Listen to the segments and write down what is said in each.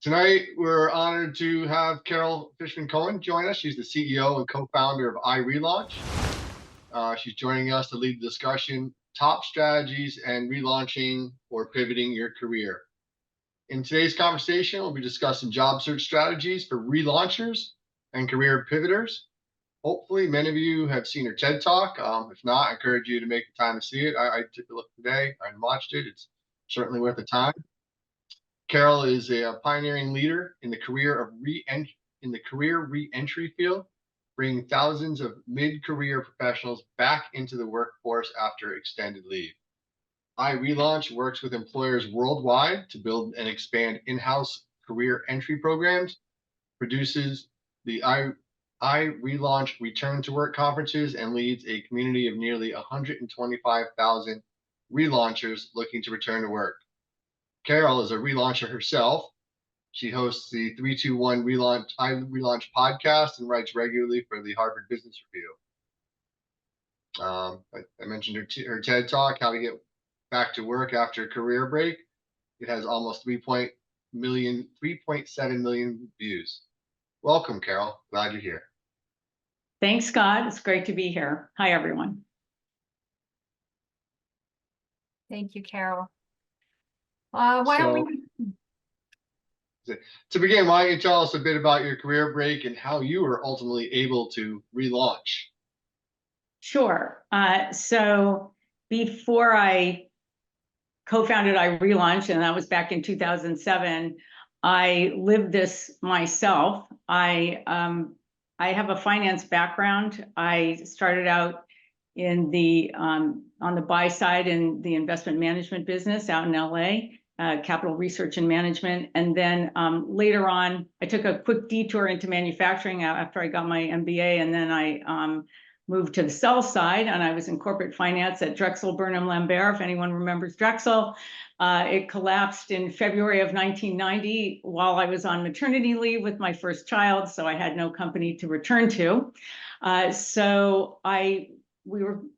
Tonight, we're honored to have Carol Fishman Cohen join us. She's the CEO and co-founder of iRelaunch. She's joining us to lead the discussion, top strategies and relaunching or pivoting your career. In today's conversation, we'll be discussing job search strategies for relaunchers and career pivoters. Hopefully, many of you have seen her TED Talk. If not, I encourage you to make the time to see it. I took a look today. I watched it. It's certainly worth the time. Carol is a pioneering leader in the career re-entry field, bringing thousands of mid-career professionals back into the workforce after extended leave. iRelaunch works with employers worldwide to build and expand in-house career entry programs, produces the iRelaunch Return to Work conferences, and leads a community of nearly 125,000 relaunchers looking to return to work. Carol is a relauncher herself. She hosts the 321 iRelaunch podcast and writes regularly for the Harvard Business Review. I mentioned her TED Talk, How to Get Back to Work After a Career Break. It has almost 3.7 million views. Welcome, Carol. Glad you're here. Thanks, Scott. It's great to be here. Hi, everyone. Thank you, Carol. To begin, why don't you tell us a bit about your career break and how you were ultimately able to relaunch? Sure. So before I co-founded iRelaunch, and that was back in 2007, I lived this myself. I have a finance background. I started out in the on the buy side in the investment management business out in LA. Capital research and management. And then later on, I took a quick detour into manufacturing after I got my MBA. And then I moved to the sell side, and I was in corporate finance at Drexel Burnham Lambert, if anyone remembers Drexel. It collapsed in February of 1990 while I was on maternity leave with my first child, so I had no company to return to.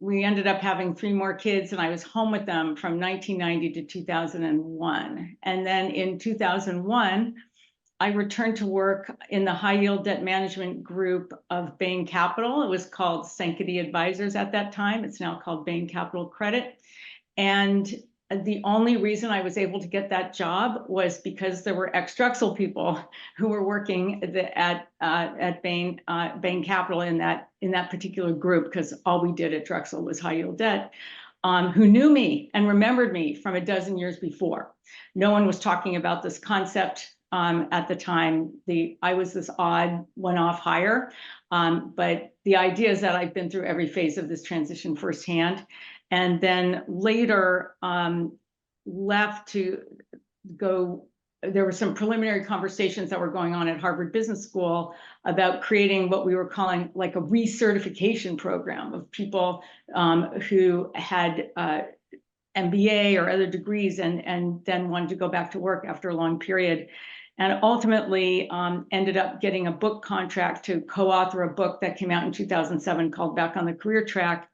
We ended up having 3 more kids, and I was home with them from 1990 to 2001. And then in 2001, I returned to work in the high yield debt management group of Bain Capital. It was called Sanctity Advisors at that time. It's now called Bain Capital Credit. And the only reason I was able to get that job was because there were ex-Drexel people who were working at Bain Capital in that particular group, because all we did at Drexel was high yield debt, who knew me and remembered me from a dozen years before. No one was talking about this concept at the time. I was this odd one-off hire, but the idea is that I've been through every phase of this transition firsthand. And then later left to go. There were some preliminary conversations that were going on at Harvard Business School about creating what we were calling like a recertification program of people who had MBA or other degrees and then wanted to go back to work after a long period. And ultimately ended up getting a book contract to co-author a book that came out in 2007 called Back on the Career Track.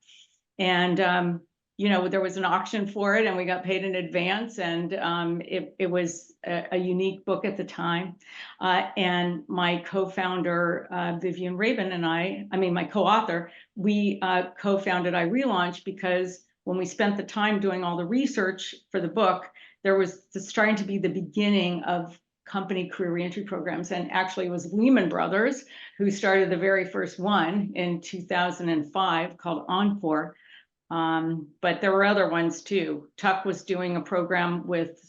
And, there was an auction for it, and we got paid in advance. And it was a unique book at the time. And my co-founder, Vivian Rabin, and my co-author, we co-founded iRelaunch because when we spent the time doing all the research for the book, there was starting to be the beginning of company career reentry programs. And actually it was Lehman Brothers who started the very first one in 2005 called Encore. But there were other ones too. Tuck was doing a program with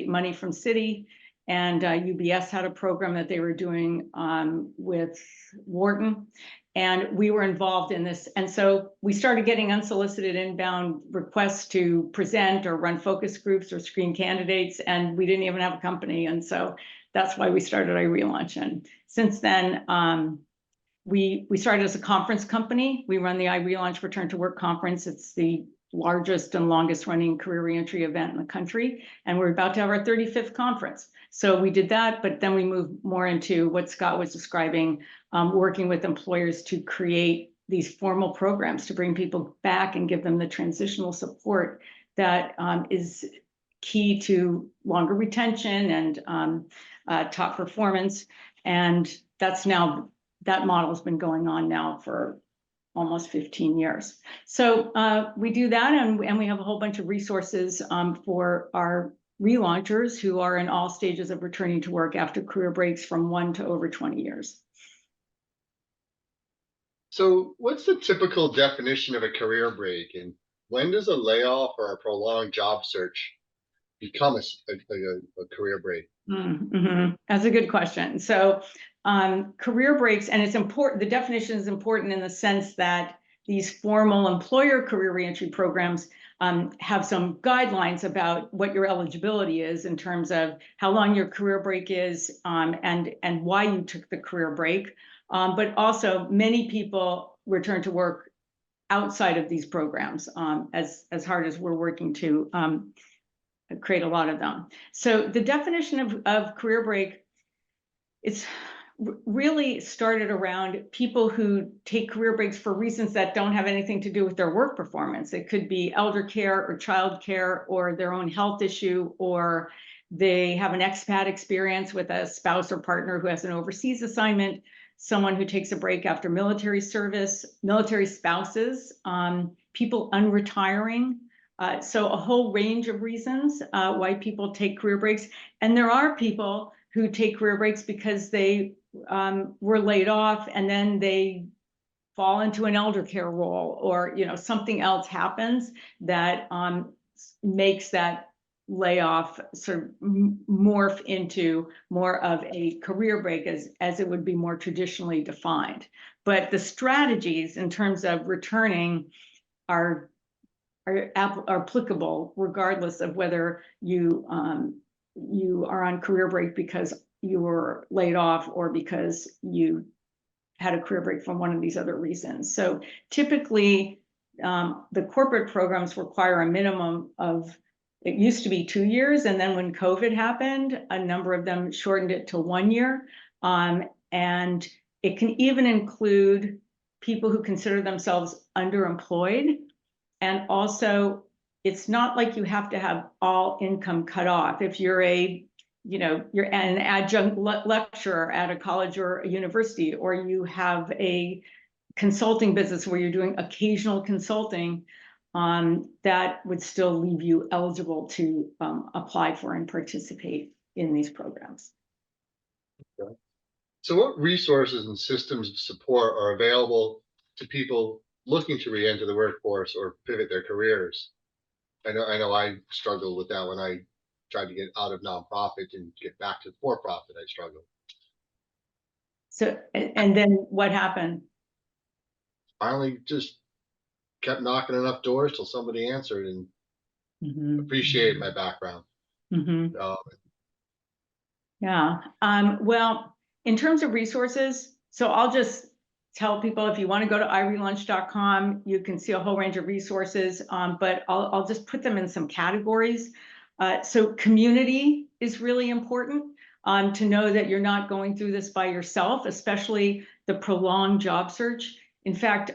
money from Citi, and UBS had a program that they were doing with Wharton. And we were involved in this. And so we started getting unsolicited inbound requests to present or run focus groups or screen candidates, and we didn't even have a company. And so that's why we started iRelaunch. And since then, we started as a conference company. We run the iRelaunch Return to Work conference. It's the largest and longest running career reentry event in the country. And we're about to have our 35th conference. So we did that, but then we moved more into what Scott was describing, working with employers to create these formal programs to bring people back and give them the transitional support that is key to longer retention and top performance. And that model has been going on now for almost 15 years. So we do that, and we have a whole bunch of resources for our relaunchers who are in all stages of returning to work after career breaks from 1 to over 20 years. So what's the typical definition of a career break, and when does a layoff or a prolonged job search become a career break? That's a good question. So career breaks, and it's important, the definition is important in the sense that these formal employer career reentry programs have some guidelines about what your eligibility is in terms of how long your career break is, and why you took the career break. But also many people return to work outside of these programs, as hard as we're working to create a lot of them. So the definition of career break, it's really started around people who take career breaks for reasons that don't have anything to do with their work performance. It could be elder care or child care or their own health issue, or they have an expat experience with a spouse or partner who has an overseas assignment, someone who takes a break after military service, military spouses, people unretiring. So a whole range of reasons why people take career breaks. And there are people who take career breaks because they were laid off and then they fall into an elder care role, or something else happens that makes that layoff sort of morph into more of a career break as it would be more traditionally defined. But the strategies in terms of returning are applicable regardless of whether you are on career break because you were laid off or because you had a career break from one of these other reasons. So typically, the corporate programs require a minimum of, it used to be 2 years, and then when COVID happened, a number of them shortened it to 1 year. And it can even include people who consider themselves underemployed. And also, it's not like you have to have all income cut off. If you're you're an adjunct lecturer at a college or a university, or you have a consulting business where you're doing occasional consulting, that would still leave you eligible to apply for and participate in these programs. Okay. So what resources and systems of support are available to people looking to re-enter the workforce or pivot their careers? I know I struggled with that when I tried to get out of nonprofit and get back to for-profit. I struggled. So, and then what happened? Finally, just kept knocking enough doors till somebody answered and appreciated my background. Yeah. Well, in terms of resources, so I'll just tell people, if you want to go to iRelaunch.com, you can see a whole range of resources, but I'll just put them in some categories. So community is really important, to know that you're not going through this by yourself, especially the prolonged job search. In fact,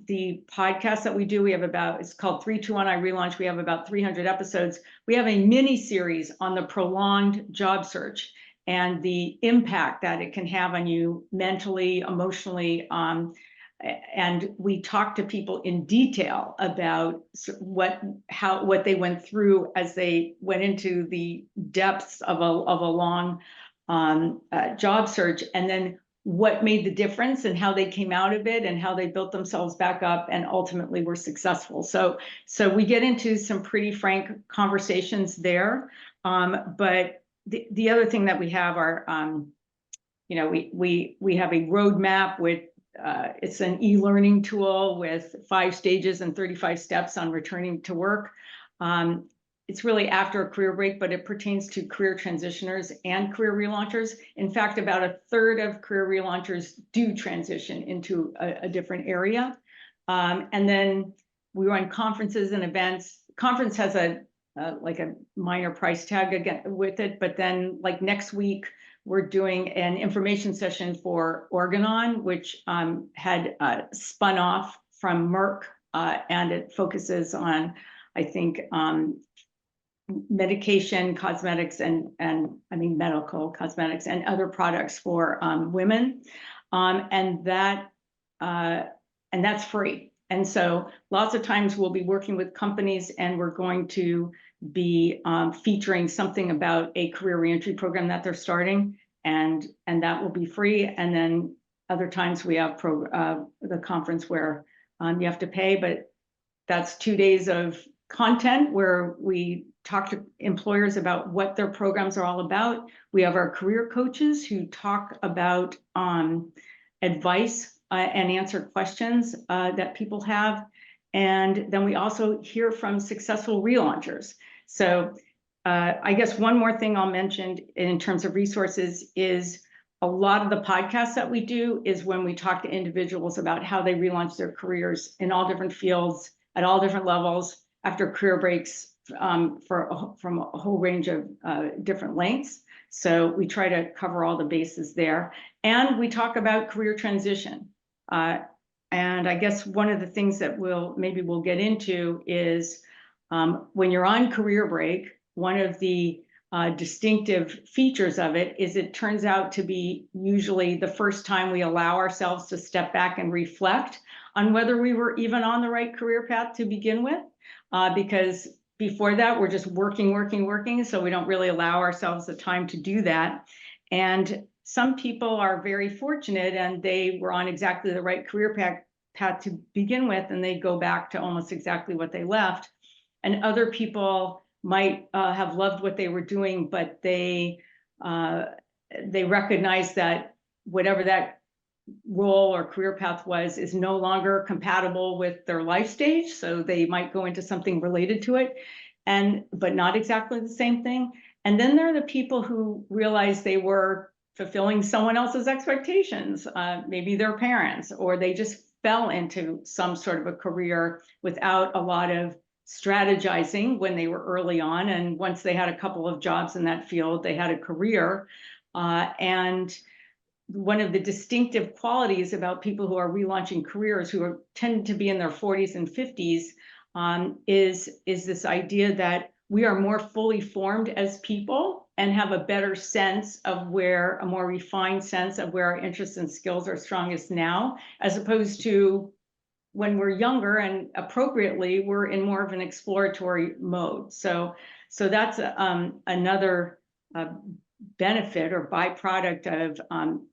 the podcast that we do, it's called 321 iRelaunch. We have about 300 episodes. We have a mini series on the prolonged job search and the impact that it can have on you mentally, emotionally. And we talk to people in detail about what they went through as they went into the depths of a long job search, and then what made the difference and how they came out of it and how they built themselves back up and ultimately were successful. So we get into some pretty frank conversations there. But the other thing that we have are, we have a roadmap with, it's an e-learning tool with 5 stages and 35 steps on returning to work. It's really after a career break, but it pertains to career transitioners and career relaunchers. In fact, about 1/3 of career relaunchers do transition into a different area. And then we run conferences and events. Conference has like a minor price tag again with it, but then like next week, we're doing an information session for Organon, which had spun off from Merck, and it focuses on, I think, medication, cosmetics, and I mean medical cosmetics and other products for women, and that's free. And so lots of times we'll be working with companies, and we're going to be featuring something about a career reentry program that they're starting, and that will be free. And then other times we have the conference where you have to pay, but that's 2 days of content where we talk to employers about what their programs are all about. We have our career coaches who talk about advice and answer questions that people have. And then we also hear from successful relaunchers. So I guess one more thing I'll mention in terms of resources is a lot of the podcasts that we do is when we talk to individuals about how they relaunch their careers in all different fields at all different levels after career breaks from a whole range of different lengths. So we try to cover all the bases there. And we talk about career transition. And I guess one of the things that we'll get into is when you're on career break, one of the distinctive features of it is it turns out to be usually the first time we allow ourselves to step back and reflect on whether we were even on the right career path to begin with, because before that we're just working, so we don't really allow ourselves the time to do that. And some people are very fortunate and they were on exactly the right career path to begin with, and they go back to almost exactly what they left. And other people might have loved what they were doing, but they recognize that whatever that role or career path was is no longer compatible with their life stage. So they might go into something related to it, but not exactly the same thing. And then there are the people who realize they were fulfilling someone else's expectations, maybe their parents, or they just fell into some sort of a career without a lot of strategizing when they were early on. And once they had a couple of jobs in that field, they had a career. And one of the distinctive qualities about people who are relaunching careers who tend to be in their 40s and 50s is this idea that we are more fully formed as people and have a better sense of a more refined sense of where our interests and skills are strongest now, as opposed to when we're younger, and appropriately, we're in more of an exploratory mode. So that's another benefit or byproduct of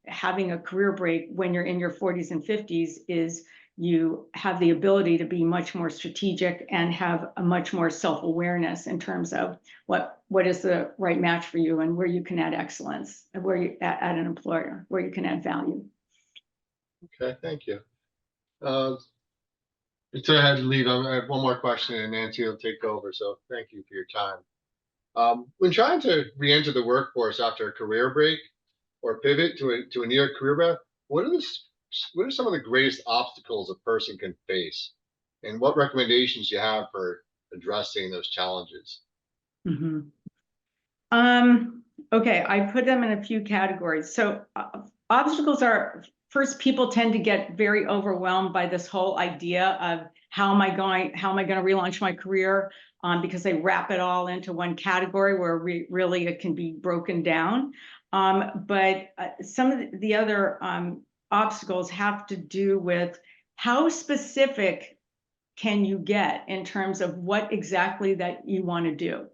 having a career break when you're in your 40s and 50s is you have the ability to be much more strategic and have a much more self-awareness in terms of what is the right match for you and where you can add excellence and where you at an employer, where you can add value. Okay, thank you. So I had to leave. I have one more question, and Nancy will take over. So thank you for your time. When trying to re-enter the workforce after a career break or pivot to a near career path, what are some of the greatest obstacles a person can face, and what recommendations you have for addressing those challenges? Mm-hmm. Okay, I put them in a few categories. So obstacles are, first, people tend to get very overwhelmed by this whole idea of how am I going to relaunch my career, because they wrap it all into one category where really it can be broken down. But some of the other obstacles have to do with how specific can you get in terms of what exactly that you want to do.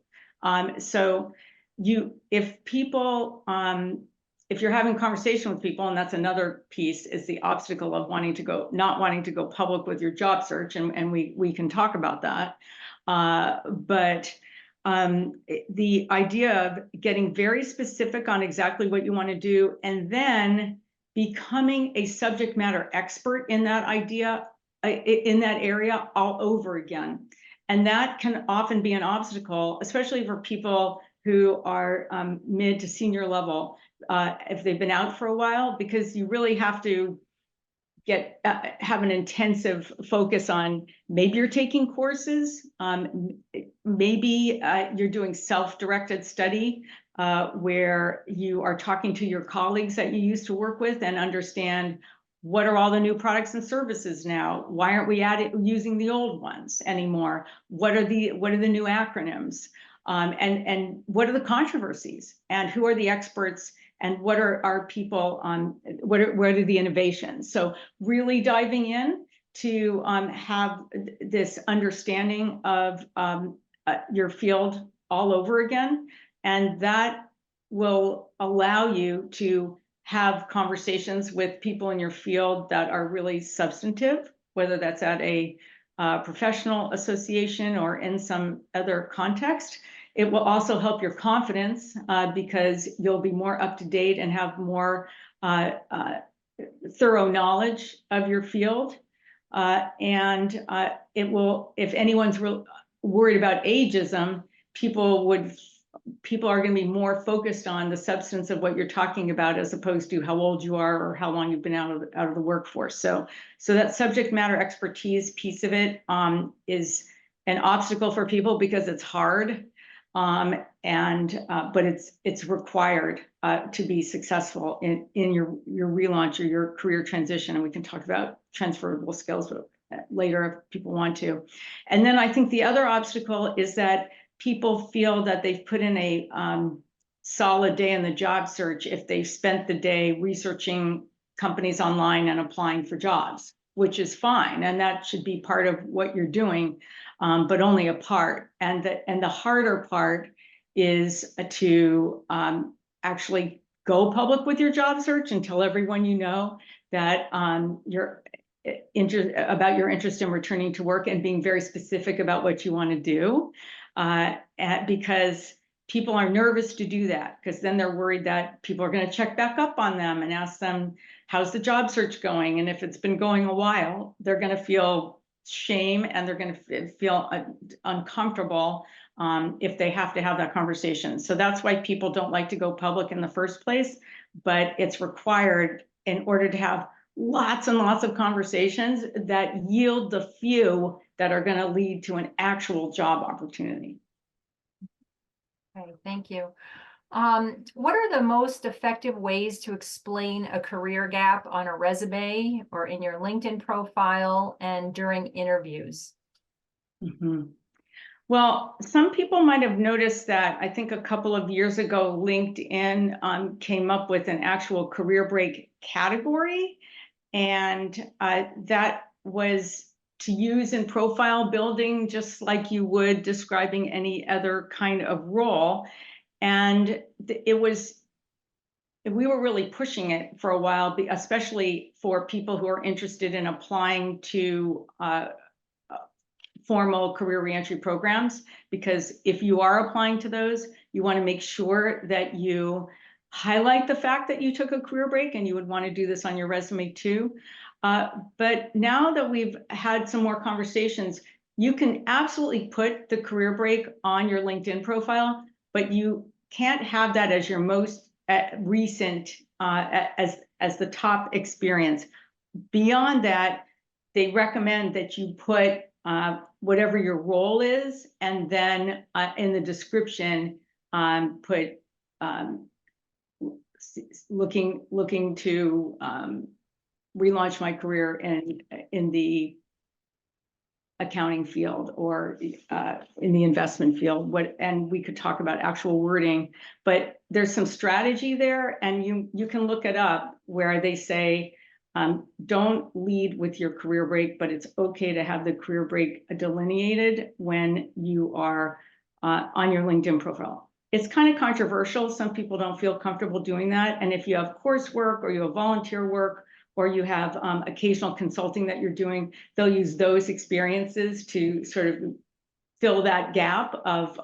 So if you're having conversation with people, and that's another piece, is the obstacle of not wanting to go public with your job search, and we can talk about that. But the idea of getting very specific on exactly what you want to do, and then becoming a subject matter expert in that idea, in that area all over again. And that can often be an obstacle, especially for people who are mid to senior level, if they've been out for a while, because you really have to have an intensive focus on, maybe you're taking courses, maybe you're doing self-directed study where you are talking to your colleagues that you used to work with and understand what are all the new products and services now? Why aren't we using the old ones anymore? What are the new acronyms? and what are the controversies, and who are the experts, and what are our people, what are the innovations. So really diving in to have this understanding of your field all over again, and that will allow you to have conversations with people in your field that are really substantive, whether that's at a professional association or in some other context. It will also help your confidence because you'll be more up to date and have more thorough knowledge of your field. And it will, if anyone's worried about ageism, people are going to be more focused on the substance of what you're talking about as opposed to how old you are or how long you've been out of the workforce. So that subject matter expertise piece of it is an obstacle for people because it's hard, but it's required to be successful in your relaunch or your career transition. And we can talk about transferable skills later if people want to. And then I think the other obstacle is that people feel that they've put in a solid day in the job search if they've spent the day researching companies online and applying for jobs, which is fine. And that should be part of what you're doing, but only a part. And the harder part is to actually go public with your job search and tell everyone you know that you're about your interest in returning to work and being very specific about what you want to do. Because people are nervous to do that because then they're worried that people are going to check back up on them and ask them, how's the job search going? And if it's been going a while, they're going to feel shame and they're going to feel uncomfortable if they have to have that conversation. So that's why people don't like to go public in the first place, but it's required in order to have lots and lots of conversations that yield the few that are going to lead to an actual job opportunity. Okay, thank you. What are the most effective ways to explain a career gap on a resume or in your LinkedIn profile and during interviews? Mm-hmm. Well, some people might have noticed that I think a couple of years ago, LinkedIn came up with an actual career break category. And that was to use in profile building, just like you would describing any other kind of role. And we were really pushing it for a while, especially for people who are interested in applying to formal career reentry programs, because if you are applying to those, you want to make sure that you highlight the fact that you took a career break, and you would want to do this on your resume too. But now that we've had some more conversations, you can absolutely put the career break on your LinkedIn profile, but you can't have that as your most recent, as the top experience. Beyond that, they recommend that you put whatever your role is, and then in the description, put looking to relaunch my career in the accounting field or in the investment field. And we could talk about actual wording, but there's some strategy there, and you can look it up where they say, don't lead with your career break, but it's okay to have the career break delineated when you are on your LinkedIn profile. It's kind of controversial. Some people don't feel comfortable doing that. And if you have coursework or you have volunteer work or you have occasional consulting that you're doing, they'll use those experiences to sort of fill that gap of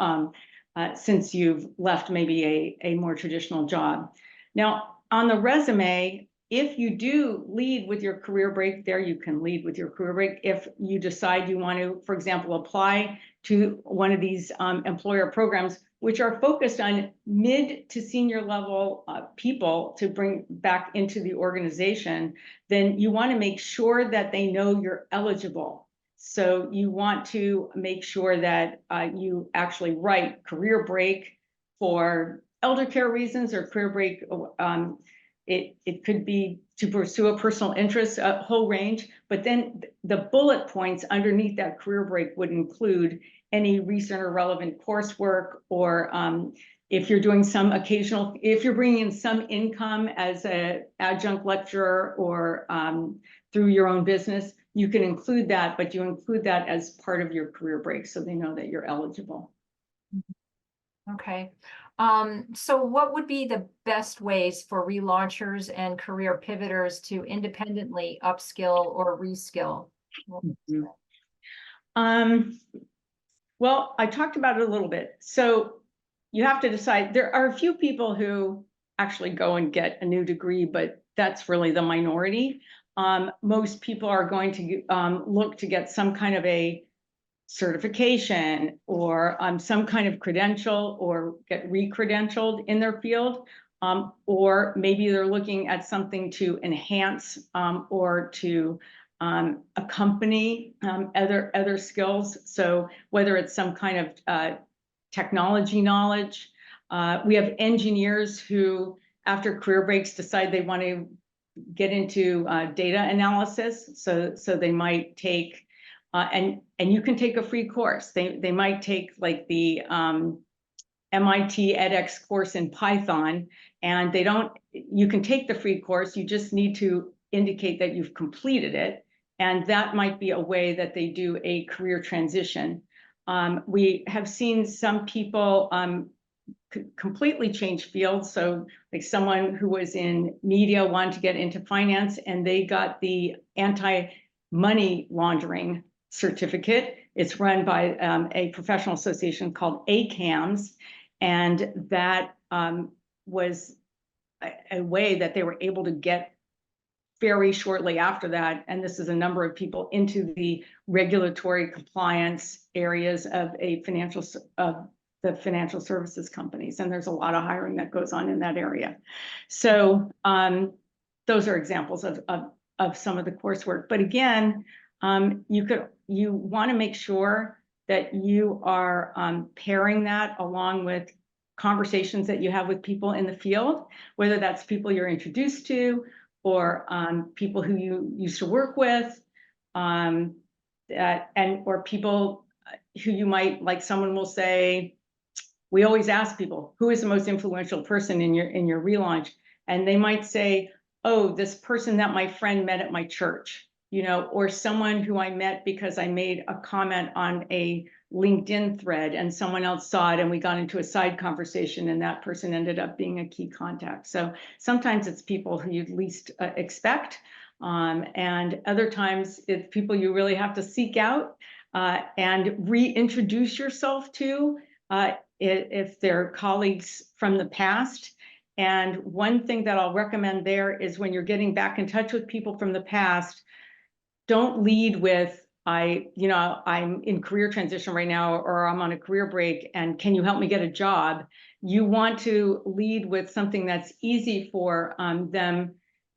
since you've left maybe a more traditional job. Now, on the resume, if you do lead with your career break, there you can lead with your career break. If you decide you want to, for example, apply to one of these employer programs, which are focused on mid to senior level people to bring back into the organization, then you want to make sure that they know you're eligible. So you want to make sure that you actually write career break for elder care reasons or career break. It could be to pursue a personal interest, a whole range, but then the bullet points underneath that career break would include any recent or relevant coursework, or if you're doing some occasional, if you're bringing in some income as an adjunct lecturer or through your own business, you can include that, but you include that as part of your career break so they know that you're eligible. Okay. So what would be the best ways for relaunchers and career pivoters to independently upskill or reskill? Well, I talked about it a little bit. So you have to decide. There are a few people who actually go and get a new degree, but that's really the minority. Most people are going to look to get some kind of a certification or some kind of credential or get re-credentialed in their field. Or maybe they're looking at something to enhance or to accompany other skills. So whether it's some kind of technology knowledge, we have engineers who, after career breaks, decide they want to get into data analysis. So they might take, and you can take a free course. They might take like the MIT edX course in Python, and you can take the free course, you just need to indicate that you've completed it. And that might be a way that they do a career transition. We have seen some people completely change fields. So like someone who was in media wanted to get into finance, and they got the anti-money laundering certificate. It's run by a professional association called ACAMS. And that was a way that they were able to get very shortly after that, and this is a number of people, into the regulatory compliance areas of the financial services companies. And there's a lot of hiring that goes on in that area. So those are examples of some of the coursework. But again, you want to make sure that you are pairing that along with conversations that you have with people in the field, whether that's people you're introduced to or people who you used to work with, or people who you might, like someone will say, we always ask people, who is the most influential person in your relaunch? And they might say, oh, this person that my friend met at my church, or someone who I met because I made a comment on a LinkedIn thread and someone else saw it and we got into a side conversation and that person ended up being a key contact. So sometimes it's people who you'd least expect. And other times it's people you really have to seek out and reintroduce yourself to if they're colleagues from the past. And one thing that I'll recommend there is when you're getting back in touch with people from the past, don't lead with, I'm in career transition right now, or I'm on a career break, and can you help me get a job? You want to lead with something that's easy for them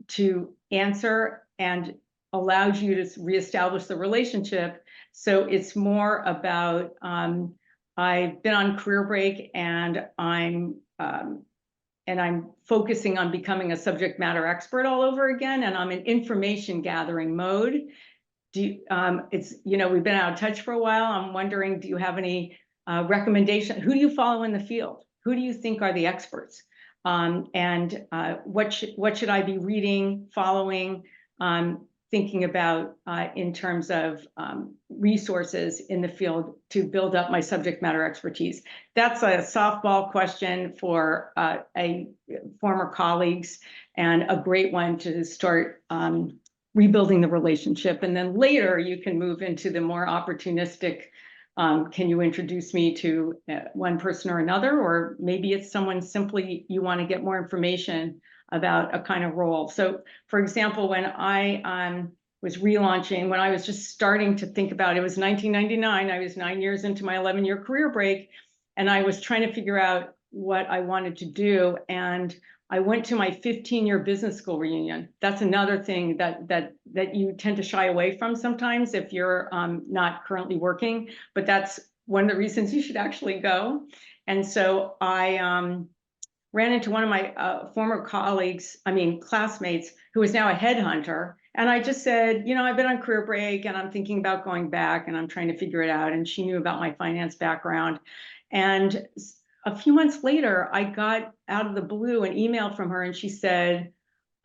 to answer and allows you to reestablish the relationship. So it's more about, I've been on career break and I'm focusing on becoming a subject matter expert all over again, and I'm in information gathering mode. We've been out of touch for a while. I'm wondering, do you have any recommendation? Who do you follow in the field? Who do you think are the experts? What should I be reading, following, thinking about in terms of resources in the field to build up my subject matter expertise? That's a softball question for former colleagues, and a great one to start rebuilding the relationship. And then later you can move into the more opportunistic, can you introduce me to one person or another? Or maybe it's someone simply you want to get more information about a kind of role. So for example, when I was relaunching, when I was just starting to think about it, was 1999, I was 9 years into my 11-year career break, and I was trying to figure out what I wanted to do. And I went to my 15-year business school reunion. That's another thing that you tend to shy away from sometimes if you're not currently working, but that's one of the reasons you should actually go. And so I ran into one of my former classmates, who is now a headhunter, And I just said, you know, I've been on career break and I'm thinking about going back and I'm trying to figure it out. And she knew about my finance background. And a few months later, I got out of the blue an email from her and she said,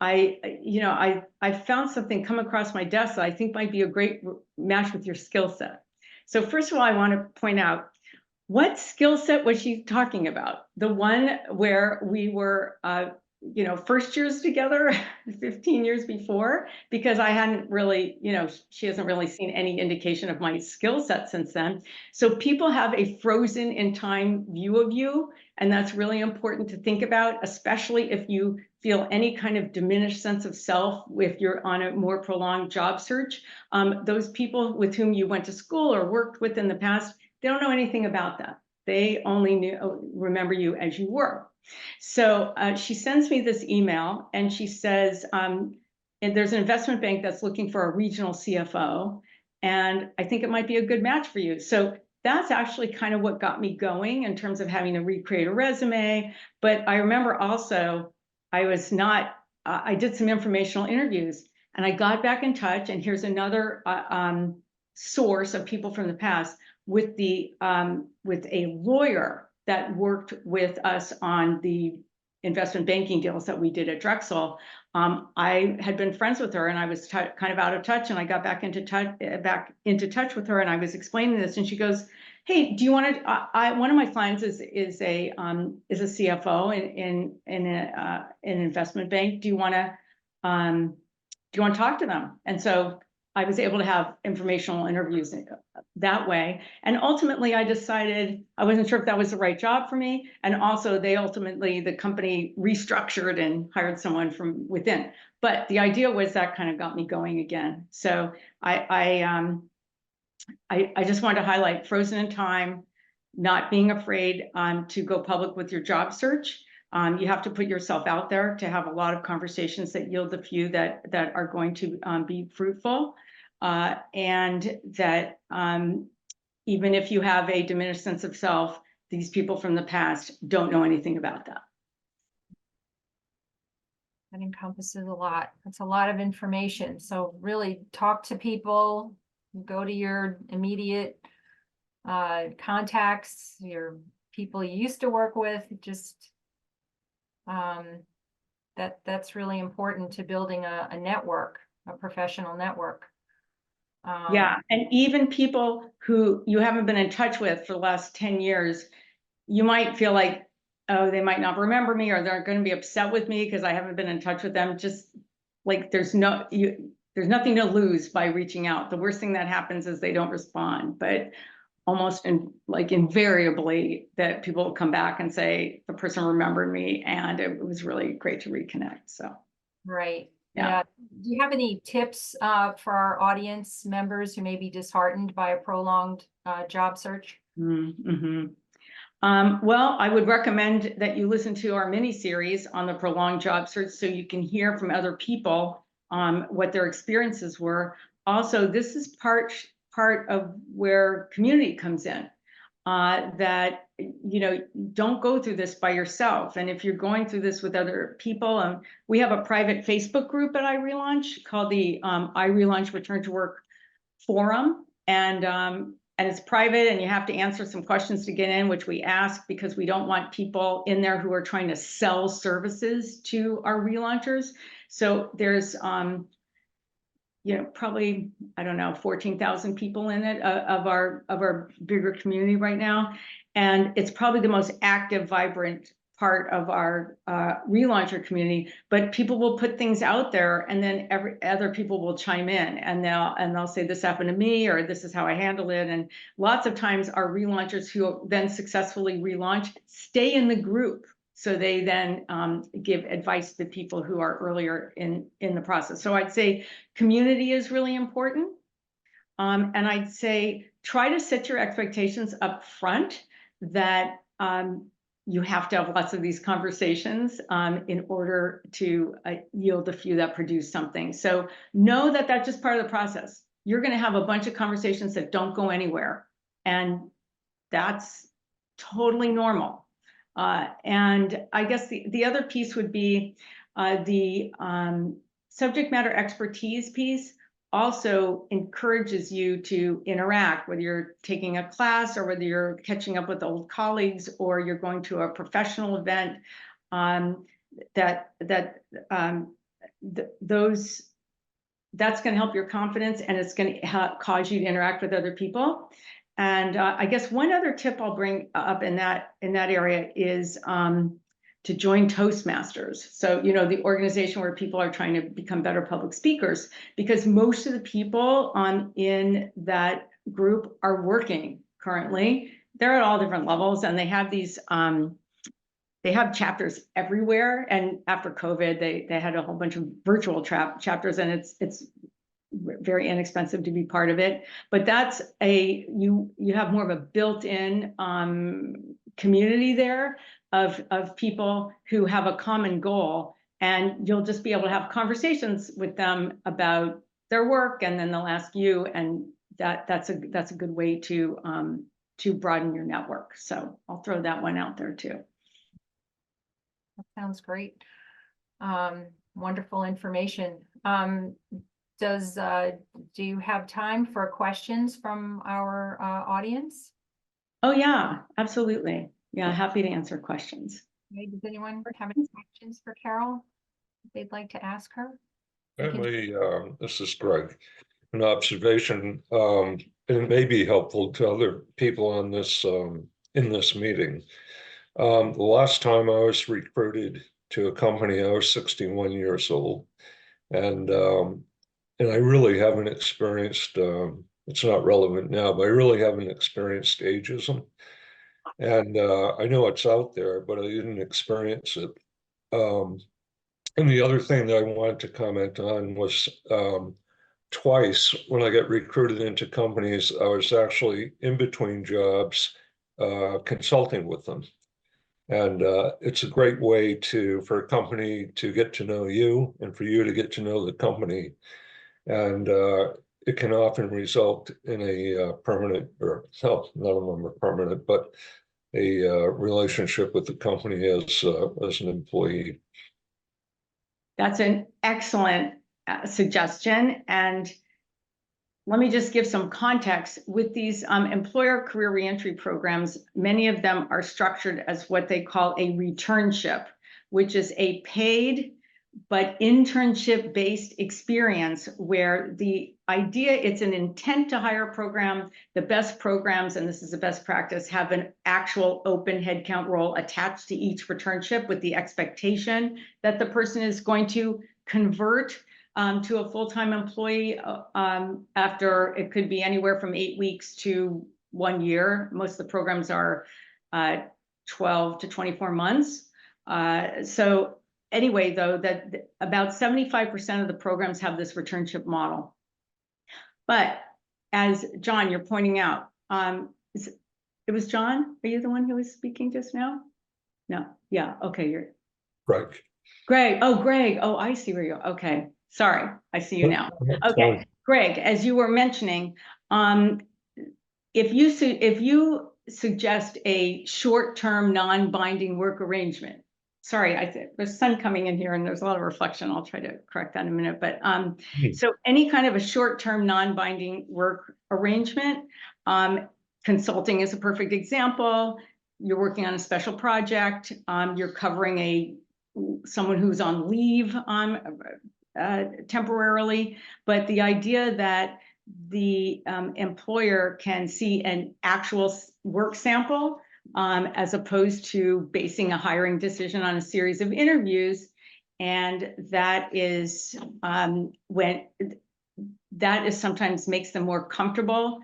I found something come across my desk that I think might be a great match with your skill set. So first of all, I want to point out, what skill set was she talking about? The one where we were, first years together 15 years before, because I hadn't really, she hasn't really seen any indication of my skill set since then. So people have a frozen in time view of you, and that's really important to think about, especially if you feel any kind of diminished sense of self if you're on a more prolonged job search. Those people with whom you went to school or worked with in the past, they don't know anything about that. They only remember you as you were. So she sends me this email and she says, and there's an investment bank that's looking for a regional CFO, and I think it might be a good match for you. So that's actually kind of what got me going in terms of having to recreate a resume. But I remember also I did some informational interviews and I got back in touch, and here's another source of people from the past with a lawyer that worked with us on the investment banking deals that we did at Drexel. I had been friends with her and I was kind of out of touch, and I got back into touch with her, and I was explaining this, and she goes, "Hey, do you want to?" One of my clients is a CFO in an investment bank. Do you want to talk to them? And so I was able to have informational interviews that way. And ultimately, I decided I wasn't sure if that was the right job for me. And also, the company restructured and hired someone from within. But the idea was that kind of got me going again. So I just wanted to highlight frozen in time, not being afraid to go public with your job search. You have to put yourself out there to have a lot of conversations that yield the few that are going to be fruitful. And that even if you have a diminished sense of self, these people from the past don't know anything about that. That encompasses a lot. That's a lot of information. So really talk to people, go to your immediate contacts, your people you used to work with. Just that's really important to building a network, a professional network. Yeah, and even people who you haven't been in touch with for the last 10 years, you might feel like, oh, they might not remember me, or they're going to be upset with me because I haven't been in touch with them. Just like there's nothing to lose by reaching out. The worst thing that happens is they don't respond, but almost invariably that people will come back and say the person remembered me and it was really great to reconnect. So right. Yeah. Do you have any tips for our audience members who may be disheartened by a prolonged job search? Mm-hmm. Well, I would recommend that you listen to our mini series on the prolonged job search so you can hear from other people what their experiences were. Also, this is part of where community comes in. That don't go through this by yourself, and if you're going through this with other people, we have a private Facebook group at iRelaunch called the iRelaunch Return to Work Forum, and it's private, and you have to answer some questions to get in, which we ask because we don't want people in there who are trying to sell services to our relaunchers. So there's probably, I don't know, 14,000 people in it of our bigger community right now. And it's probably the most active, vibrant part of our relauncher community, but people will put things out there and then other people will chime in and they'll say, this happened to me, or this is how I handle it. And lots of times our relaunchers who then successfully relaunch stay in the group. So they then give advice to people who are earlier in the process. So I'd say community is really important. And I'd say try to set your expectations up front that you have to have lots of these conversations in order to yield a few that produce something. So know that that's just part of the process. You're going to have a bunch of conversations that don't go anywhere. And that's totally normal. And I guess the other piece would be subject matter expertise piece also encourages you to interact, whether you're taking a class or whether you're catching up with old colleagues or you're going to a professional event. That's going to help your confidence, and it's going to cause you to interact with other people. And I guess one other tip I'll bring up in that area is to join Toastmasters. So, you know, the organization where people are trying to become better public speakers, because most of the people in that group are working currently. They're at all different levels, and they have these they have chapters everywhere. And after COVID, they had a whole bunch of virtual chapters, and it's very inexpensive to be part of it. But that's you have more of a built-in community there of people who have a common goal, and you'll just be able to have conversations with them about their work, and then they'll ask you, and that's a good way to broaden your network. So I'll throw that one out there too. That sounds great. Wonderful information. Do you have time for questions from our audience? Oh yeah, absolutely. Yeah, happy to answer questions. Okay, does anyone have any questions for Carol they'd like to ask her? Emily, this is Greg. An observation, and it may be helpful to other people on this in this meeting. The last time I was recruited to a company, I was 61 years old, and I really haven't experienced. It's not relevant now, but I really haven't experienced ageism, and I know it's out there, but I didn't experience it. And the other thing that I wanted to comment on was twice when I got recruited into companies, I was actually in between jobs consulting with them. And it's a great way for a company to get to know you and for you to get to know the company. And it can often result in a permanent, or no, none of them are permanent, but a relationship with the company as an employee. That's an excellent suggestion. And let me just give some context. With these employer career reentry programs, many of them are structured as what they call a returnship, which is a paid but internship-based experience where the idea, it's an intent to hire program. The best programs, and this is a best practice, have an actual open headcount role attached to each returnship with the expectation that the person is going to convert to a full-time employee after, it could be anywhere from 8 weeks to 1 year. Most of the programs are 12 to 24 months. So anyway, though, that about 75% of the programs have this returnship model. But as John, you're pointing out, it was John, are you the one who was speaking just now? No, yeah, okay, you're Greg. Oh, Greg, oh, I see where you're, okay, sorry, I see you now. Okay, Greg, as you were mentioning, if you suggest a short-term non-binding work arrangement, sorry, there's sun coming in here and there's a lot of reflection. I'll try to correct that in a minute. But so any kind of a short-term non-binding work arrangement, consulting is a perfect example. You're working on a special project. You're covering someone who's on leave temporarily. But the idea that the employer can see an actual work sample as opposed to basing a hiring decision on a series of interviews. And that is sometimes makes them more comfortable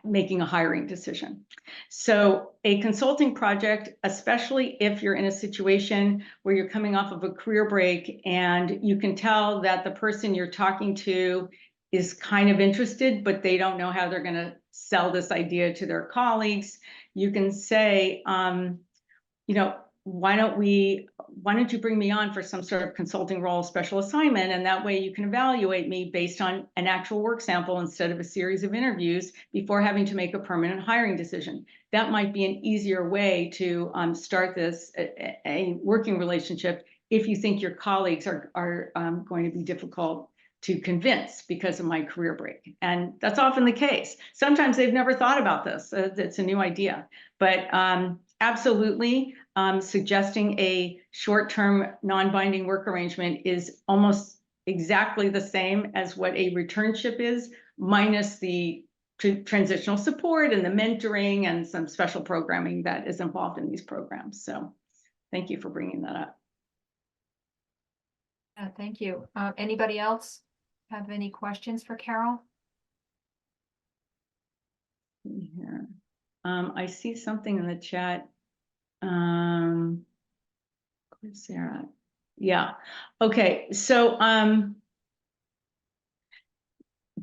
making a hiring decision. So a consulting project, especially if you're in a situation where you're coming off of a career break and you can tell that the person you're talking to is kind of interested, but they don't know how they're going to sell this idea to their colleagues, you can say, you know, why don't you bring me on for some sort of consulting role, special assignment, and that way you can evaluate me based on an actual work sample instead of a series of interviews before having to make a permanent hiring decision. That might be an easier way to start a working relationship if you think your colleagues are going to be difficult to convince because of my career break. And that's often the case. Sometimes they've never thought about this. It's a new idea. But absolutely, suggesting a short-term non-binding work arrangement is almost exactly the same as what a returnship is, minus the transitional support and the mentoring and some special programming that is involved in these programs. So thank you for bringing that up. Thank you. Anybody else have any questions for Carol? Here. I see something in the chat. Sarah. Yeah. Okay. So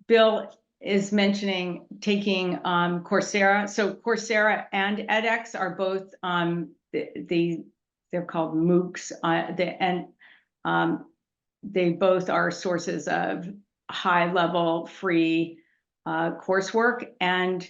Bill is mentioning taking Coursera. So Coursera and edX are both they're called MOOCs. They both are sources of high-level free coursework, and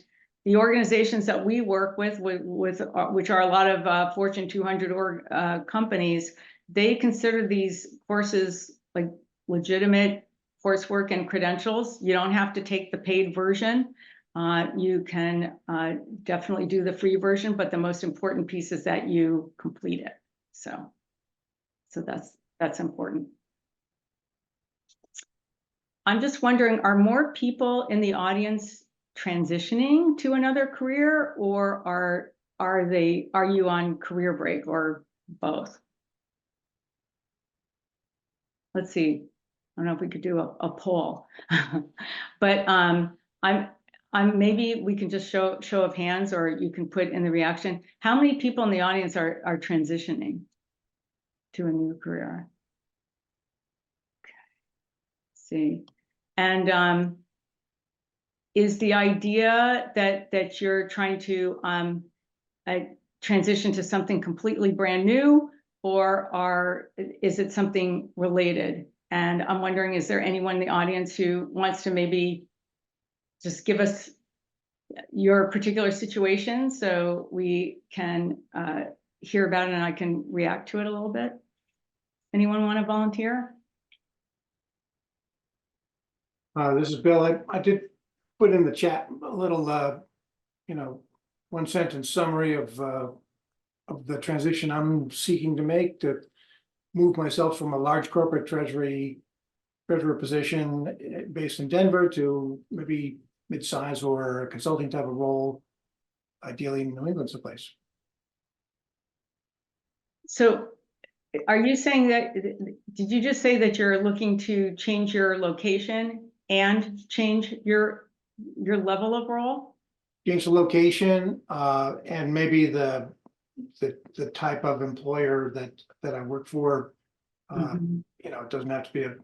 the organizations that we work with which are a lot of Fortune 200 companies, they consider these courses like legitimate coursework and credentials. You don't have to take the paid version. You can definitely do the free version, but the most important piece is that you complete it. So that's important. I'm just wondering, are more people in the audience transitioning to another career, or are you on career break, or both? Let's see. I don't know if we could do a poll, but I'm maybe we can just show of hands, or you can put in the reaction. How many people in the audience are transitioning to a new career? Okay. Let's see. And is the idea that you're trying to transition to something completely brand new, or is it something related? And I'm wondering, is there anyone in the audience who wants to maybe just give us your particular situation so we can hear about it and I can react to it a little bit? Anyone want to volunteer? This is Bill. I did put in the chat a little, one sentence summary of the transition I'm seeking to make to move myself from a large corporate treasurer position based in Denver to maybe mid-size or a consulting type of role, ideally in New England someplace. So are you saying that, did you just say that you're looking to change your location and change your level of role? Change the location and maybe the type of employer that I work for. It doesn't have to be a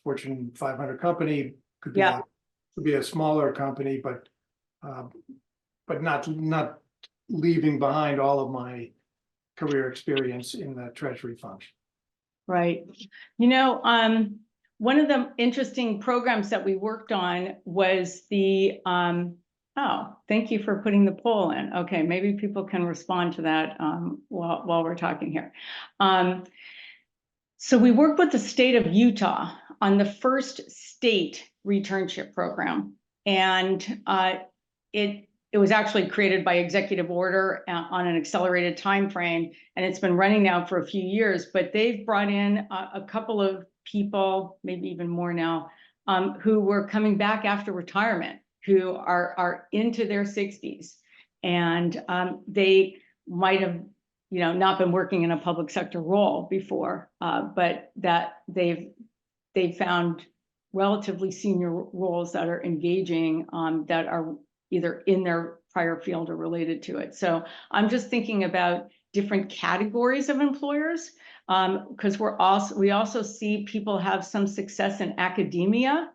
Fortune 500 company. Could be a smaller company, but not leaving behind all of my career experience in the treasury function. Right. One of the interesting programs that we worked on was the oh, thank you for putting the poll in. Okay, maybe people can respond to that while we're talking here. So we worked with the state of Utah on the first state returnship program, and it was actually created by executive order on an accelerated time frame, and it's been running now for a few years. But they've brought in a couple of people, maybe even more now, who were coming back after retirement, who are into their 60s, and they might have not been working in a public sector role before, but that they've found relatively senior roles that are engaging, that are either in their prior field or related to it. So I'm just thinking about different categories of employers, because we also see people have some success in academia,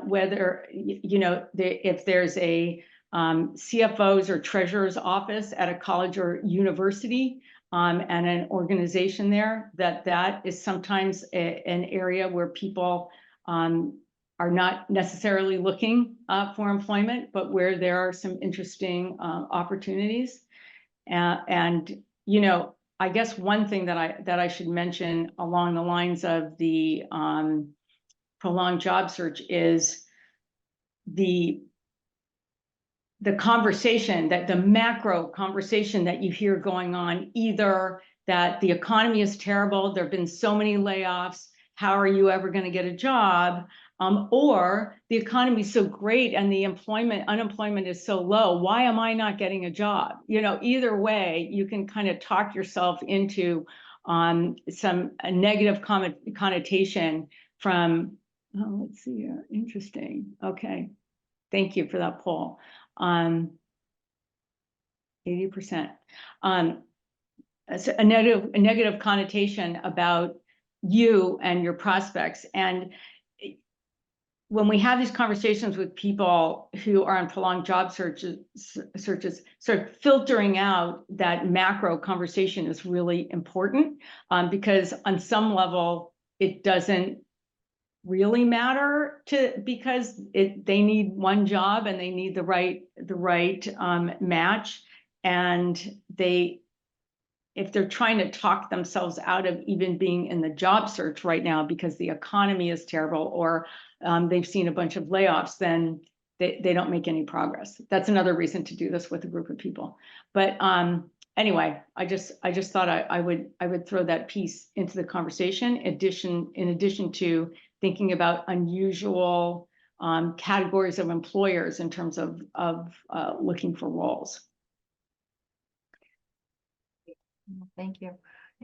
whether if there's a CFO's or treasurer's office at a college or university, and an organization there, that is sometimes an area where people are not necessarily looking for employment, but where there are some interesting opportunities. And I guess one thing that I should mention along the lines of the prolonged job search is the conversation, that the macro conversation that you hear going on, either that the economy is terrible, there have been so many layoffs, how are you ever going to get a job? Or the economy is so great and the unemployment is so low, why am I not getting a job? You know, either way, you can kind of talk yourself into some negative connotation from, oh, let's see here, interesting. Okay, thank you for that poll. 80%. A negative connotation about you and your prospects. And when we have these conversations with people who are on prolonged job searches, sort of filtering out that macro conversation is really important, because on some level, it doesn't really matter because they need one job and they need the right match, and if they're trying to talk themselves out of even being in the job search right now because the economy is terrible, or they've seen a bunch of layoffs, then they don't make any progress. That's another reason to do this with a group of people. But anyway, I just thought I would throw that piece into the conversation. In addition to thinking about unusual categories of employers in terms of looking for roles. Thank you.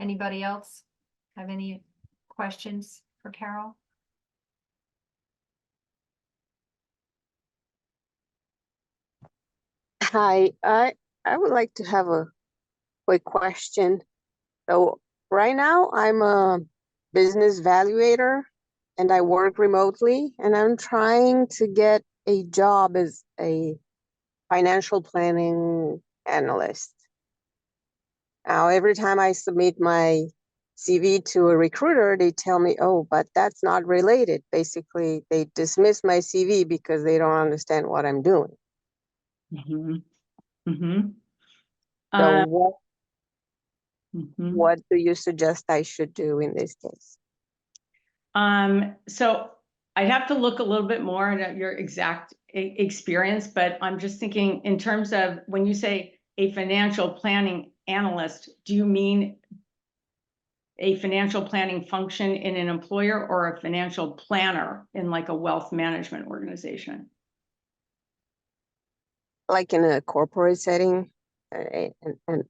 Anybody else have any questions for Carol? Hi, I would like to have a quick question. So right now I'm a business valuator and I work remotely, and I'm trying to get a job as a financial planning analyst. Now, every time I submit my CV to a recruiter, they tell me, oh, but that's not related. Basically, they dismiss my CV because they don't understand what I'm doing. Mm-hmm. Mm-hmm. So Mm-hmm. what do you suggest I should do in this case? So I'd have to look a little bit more at your exact experience, but I'm just thinking in terms of when you say a financial planning analyst, do you mean a financial planning function in an employer or a financial planner in like a wealth management organization? Like in a corporate setting, an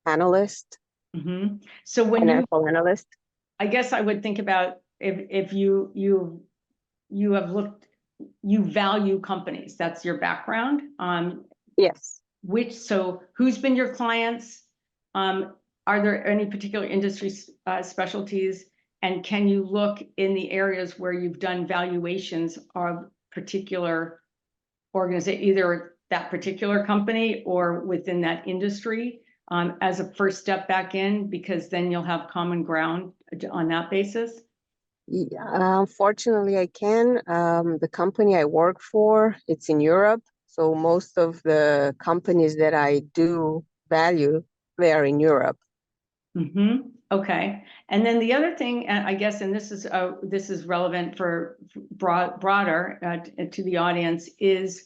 analyst, Mm-hmm. So when financial analyst. I guess I would think about if you have looked, you value companies, that's your background. Yes. So who's been your clients? Are there any particular industry specialties? And can you look in the areas where you've done valuations of particular organization, either that particular company or within that industry, as a first step back in, because then you'll have common ground on that basis? Yeah, unfortunately, I can. The company I work for, it's in Europe. So most of the companies that I do value, they are in Europe. Mm-hmm. Okay. And then the other thing, I guess, and this is relevant for broader to the audience, is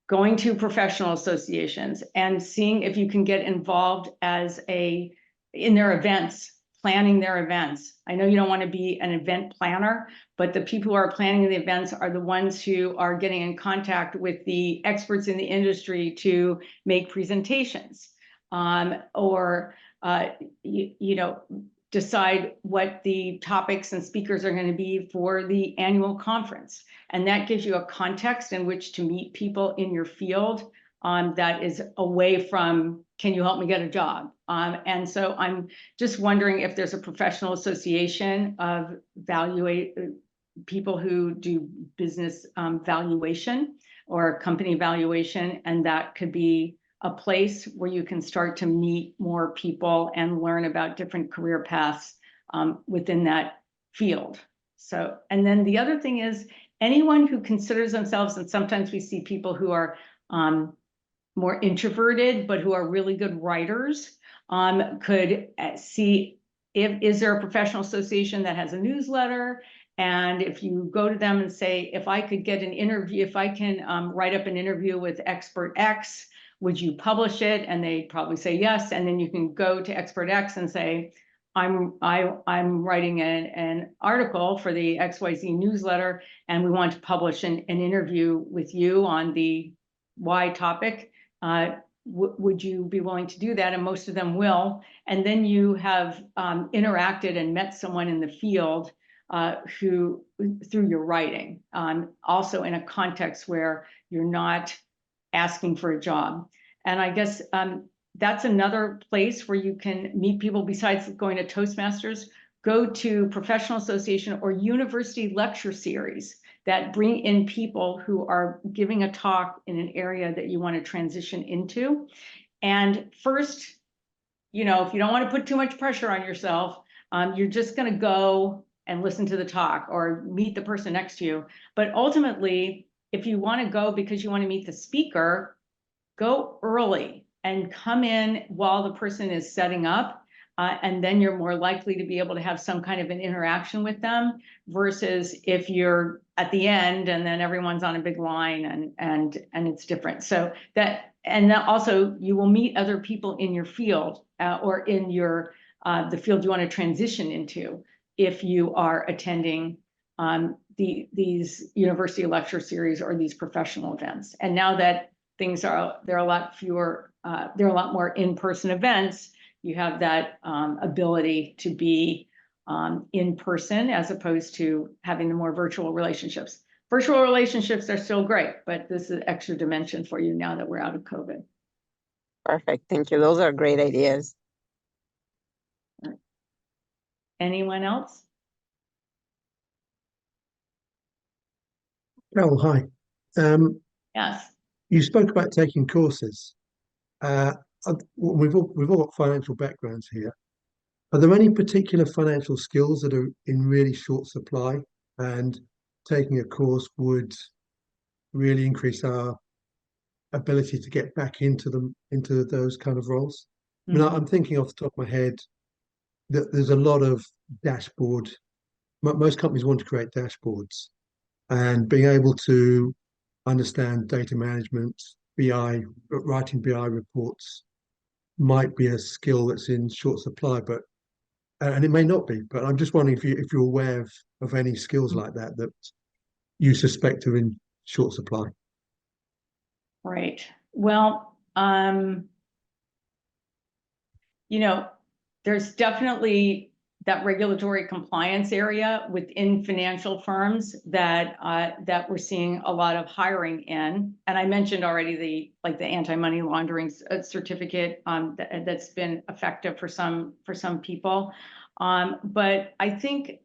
going to professional associations and seeing if you can get involved in their events, planning their events. I know you don't want to be an event planner, but the people who are planning the events are the ones who are getting in contact with the experts in the industry to make presentations, or decide what the topics and speakers are going to be for the annual conference. And that gives you a context in which to meet people in your field that is away from, can you help me get a job? And so I'm just wondering if there's a professional association of people who do business valuation or company valuation, and that could be a place where you can start to meet more people and learn about different career paths within that field. So, and then the other thing is anyone who considers themselves, and sometimes we see people who are more introverted, but who are really good writers. could see is there a professional association that has a newsletter? And if you go to them and say, if I could get an interview, if I can write up an interview with expert X, would you publish it? And they probably say yes. And then you can go to expert X and say, I'm writing an article for the XYZ newsletter, and we want to publish an interview with you on the Y topic. Would you be willing to do that? And most of them will. And then you have interacted and met someone in the field who, through your writing, also in a context where you're not asking for a job. And I guess that's another place where you can meet people besides going to Toastmasters. Go to professional association or university lecture series that bring in people who are giving a talk in an area that you want to transition into. And first, you know, if you don't want to put too much pressure on yourself, you're just going to go and listen to the talk or meet the person next to you. But ultimately, if you want to go because you want to meet the speaker, go early and come in while the person is setting up. And then you're more likely to be able to have some kind of an interaction with them versus if you're at the end and then everyone's on a big line and it's different. So that, and then also you will meet other people in your field or in your the field you want to transition into if you are attending these university lecture series or these professional events. And now that things are, there are a lot fewer, there are a lot more in-person events, you have that ability to be in person as opposed to having the more virtual relationships. Virtual relationships are still great, but this is an extra dimension for you now that we're out of COVID. Perfect. Thank you. Those are great ideas. Anyone else? Oh, hi. Yes. You spoke about taking courses. We've all got financial backgrounds here. Are there any particular financial skills that are in really short supply, and taking a course would really increase our ability to get back into those kind of roles? I mean, I'm thinking off the top of my head that there's a lot of dashboard. Most companies want to create dashboards, and being able to understand data management, BI, writing BI reports might be a skill that's in short supply, but and it may not be. But I'm just wondering if you're aware of any skills like that that you suspect are in short supply. Right. Well, you know, there's definitely that regulatory compliance area within financial firms that that we're seeing a lot of hiring in. And I mentioned already the anti-money laundering certificate that's been effective for some people. But I think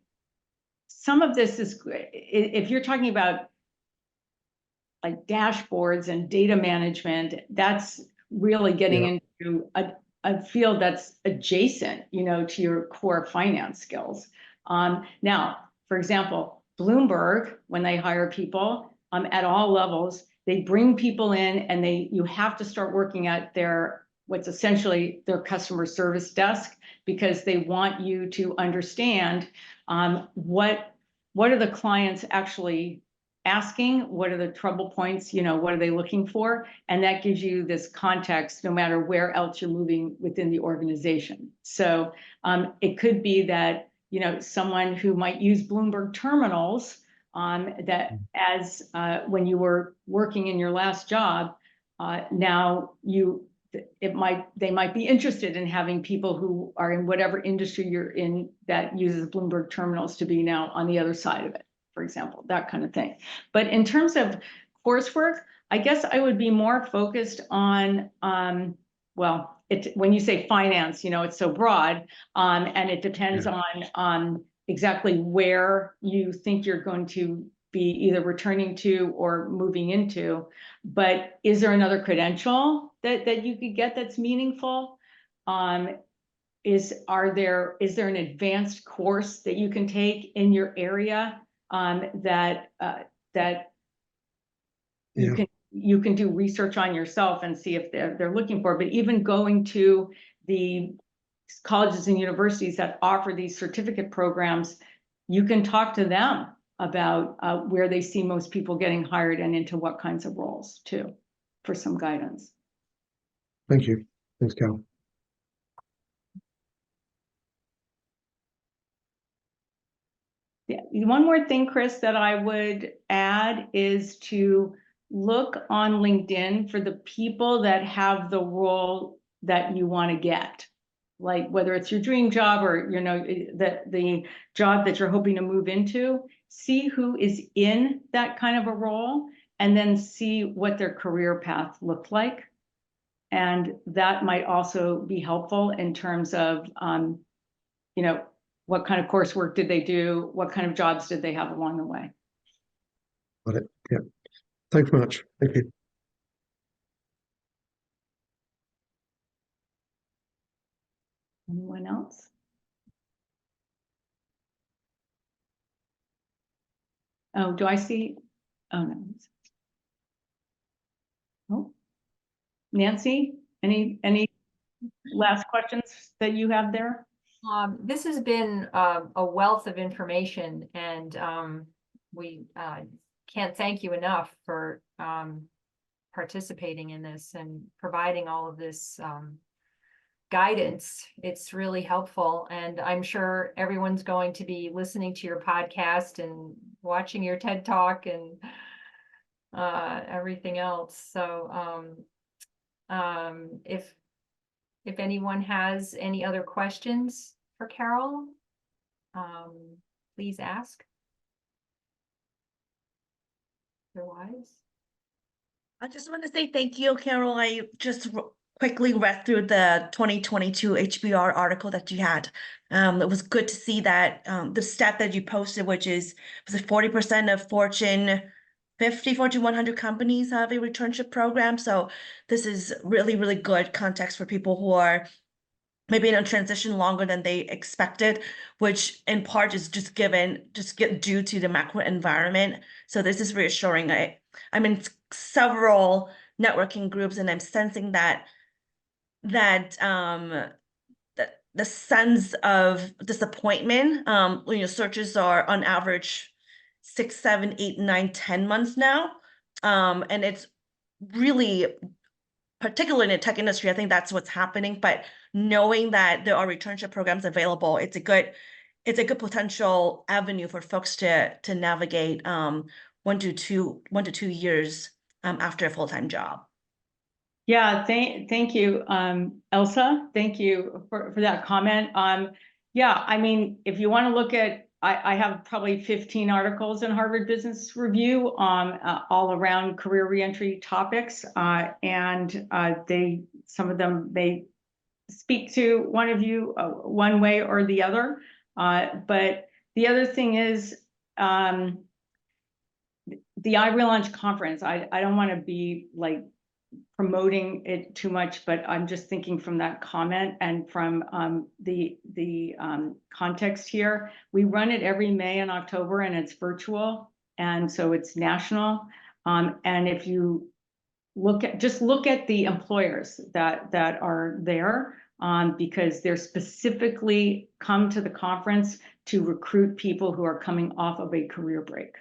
some of this is, if you're talking about like dashboards and data management, that's really getting into a field that's adjacent, you know, to your core finance skills. Now, for example, Bloomberg, when they hire people at all levels, they bring people in and you have to start working at what's essentially their customer service desk, because they want you to understand what are the clients actually asking, what are the trouble points, you know, what are they looking for? And that gives you this context no matter where else you're moving within the organization. So it could be that, you know, someone who might use Bloomberg terminals that as when you were working in your last job, now they might be interested in having people who are in whatever industry you're in that uses Bloomberg terminals to be now on the other side of it, for example, that kind of thing. But in terms of coursework, I guess I would be more focused on, well, when you say finance, you know, it's so broad, and it depends on exactly where you think you're going to be either returning to or moving into. But is there another credential that you could get that's meaningful? Is there an advanced course that you can take in your area that you can do research on yourself and see if they're looking for? But even going to the colleges and universities that offer these certificate programs, you can talk to them about where they see most people getting hired and into what kinds of roles too, for some guidance. Thank you. Thanks, Carol. Yeah, one more thing, Chris, that I would add is to look on LinkedIn for the people that have the role that you want to get. Like whether it's your dream job or, you know, the job that you're hoping to move into, see who is in that kind of a role and then see what their career path looked like. And that might also be helpful in terms of, you know, what kind of coursework did they do? What kind of jobs did they have along the way? Got it. Yeah. Thanks very much. Thank you. Anyone else? Oh, do I see? Oh, no. Oh, Nancy, any last questions that you have there? This has been a wealth of information, and we can't thank you enough for participating in this and providing all of this guidance. It's really helpful, and I'm sure everyone's going to be listening to your podcast and watching your TED Talk and everything else. So if anyone has any other questions for Carol, please ask. Otherwise, I just want to say thank you, Carol. I just quickly read through the 2022 HBR article that you had. It was good to see that the stat that you posted, which is, was it 40% of Fortune 50, Fortune 100 companies have a returnship program. So this is really, really good context for people who are maybe in a transition longer than they expected, which in part is just due to the macro environment. So this is reassuring. I'm in several networking groups, and I'm sensing that the sense of disappointment. Searches are on average 6, 7, 8, 9, 10 months now, and it's really, particularly in the tech industry, I think that's what's happening. But knowing that there are returnship programs available, it's a good potential avenue for folks to navigate 1 to 2 years after a full-time job. Yeah, thank you, Elsa. Thank you for that comment. Yeah, I mean, if you want to look at, I have probably 15 articles in Harvard Business Review all around career reentry topics, and some of them may speak to one of you one way or the other. But the other thing is the iRelaunch conference. I don't want to be like promoting it too much, but I'm just thinking from that comment and from the context here. We run it every May and October, and it's virtual, and so it's national. And if you look at the employers that are there, because they're specifically come to the conference to recruit people who are coming off of a career break.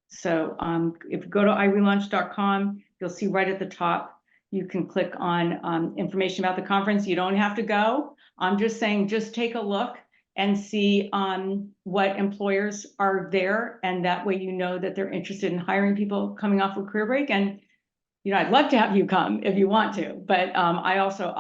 So if you go to iRelaunch.com, you'll see right at the top, you can click on information about the conference. You don't have to go. I'm just saying, just take a look and see what employers are there. And that way, you know that they're interested in hiring people coming off a career break. And, you know, I'd love to have you come if you want to. But I also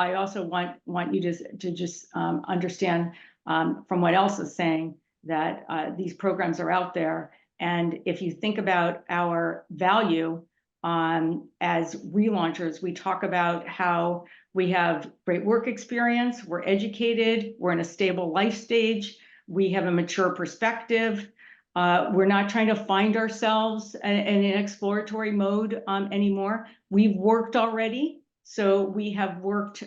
want you to just understand from what Elsa is saying that these programs are out there. And if you think about our value as relaunchers, we talk about how we have great work experience, we're educated, we're in a stable life stage, we have a mature perspective, we're not trying to find ourselves in an exploratory mode anymore. We've worked already. So we have worked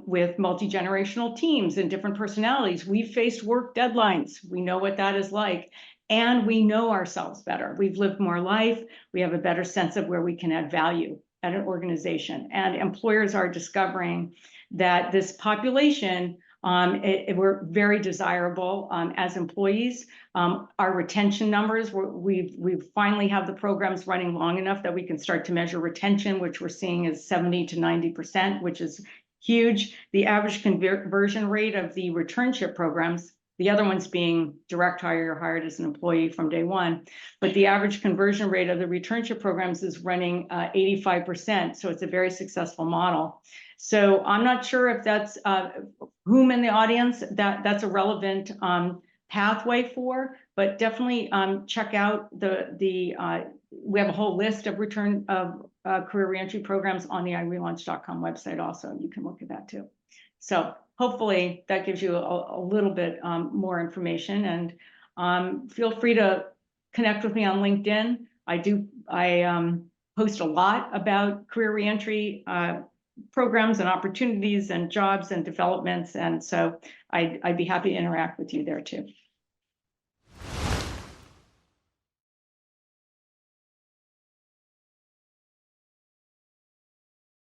with multi-generational teams and different personalities. We've faced work deadlines. We know what that is like. And we know ourselves better. We've lived more life. We have a better sense of where we can add value at an organization. And employers are discovering that this population, we're very desirable as employees. Our retention numbers, we've finally have the programs running long enough that we can start to measure retention, which we're seeing is 70 to 90%, which is huge. The average conversion rate of the returnship programs, the other ones being direct hire, you're hired as an employee from day one, but the average conversion rate of the returnship programs is running 85%. So it's a very successful model. So I'm not sure if that's whom in the audience that's a relevant pathway for, but definitely check out we have a whole list of career reentry programs on the iRelaunch.com website also. You can look at that too. So hopefully that gives you a little bit more information, and feel free to connect with me on LinkedIn. I post a lot about career reentry programs and opportunities and jobs and developments. And so I'd be happy to interact with you there too.